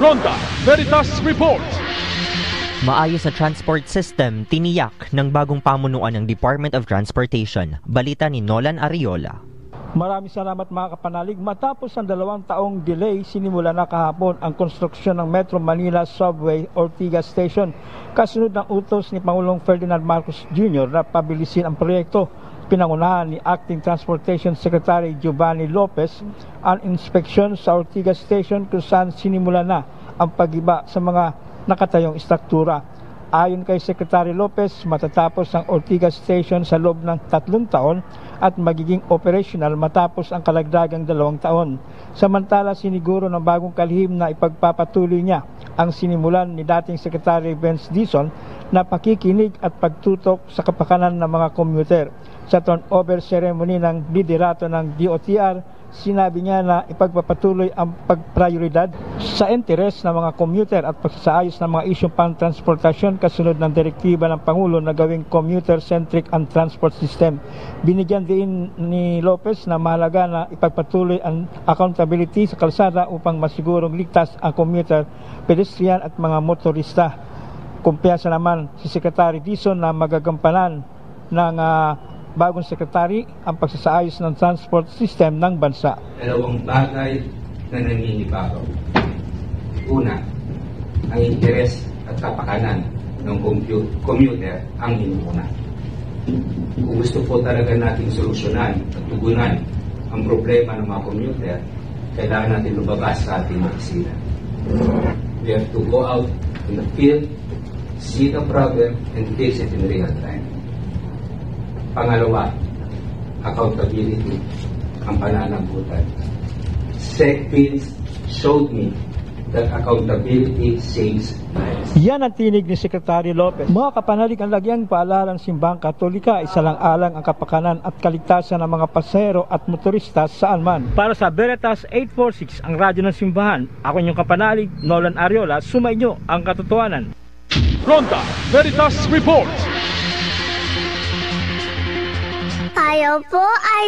Ronda Veritas Report. Maayos sa transport system, tiniyak ng bagong pamunuan ng Department of Transportation. Balita ni Nolan Ariola. Maraming salamat mga kapanalig. Matapos ang 2 taong delay, sinimula na kahapon ang konstruksyon ng Metro Manila Subway Ortigas Station. Kasunod ng utos ni Pangulong Ferdinand Marcos Jr. na pabilisin ang proyekto. Pinangunahan ni Acting Transportation Secretary Giovanni Lopez ang inspeksyon sa Ortigas Station kung saan sinimula na ang pag-iba sa mga nakatayong istruktura. Ayon kay Secretary Lopez, matatapos ang Ortigas Station sa loob ng 3 taon at magiging operational matapos ang kalagdagang 2 taon. Samantala, siniguro ng bagong kalihim na ipagpapatuloy niya ang sinimulan ni dating Secretary Vince Dizon na pakikinig at pagtutok sa kapakanan ng mga commuter. Sa turnover ceremony ng liderato ng DOTR, sinabi niya na ipagpapatuloy ang pagprioridad sa interes ng mga commuter at pagsaayos ng mga isyong pang-transportasyon kasunod ng direktiba ng Pangulo na gawing commuter-centric ang transport system. Binigyan din ni Lopez na mahalaga na ipagpatuloy ang accountability sa kalsada upang masigurong ligtas ang commuter, pedestrian at mga motorista. Kumpiyansa naman si Secretary Dizon na magagampanan ng bagong sekretary ang pagsasaayos ng transport system ng bansa. 2 bagay na nangingibabaw. Una, ang interes at kapakanan ng commuter ang inuuna. Kung gusto po talaga nating solusyonan at tugunan ang problema ng mga commuter, kailangan natin lumabas sa ating opisina. We have to go out in the field, see the problem, and fix it in real time. Pangalawa, accountability, ang pananagutan. SecFins showed me that accountability saves lives. Yan ang tinig ni Secretary Lopez. Mga kapanalig, ang lagyang paalalang simbang Katolika, isalang-alang ang kapakanan at kaligtasan ng mga pasahero at motorista saan man. Para sa Veritas 846, ang radyo ng simbahan, ako inyong kapanalig, Nolan Ariola, sumainyo ang katotohanan. Ronda Veritas Report. Tayo po ay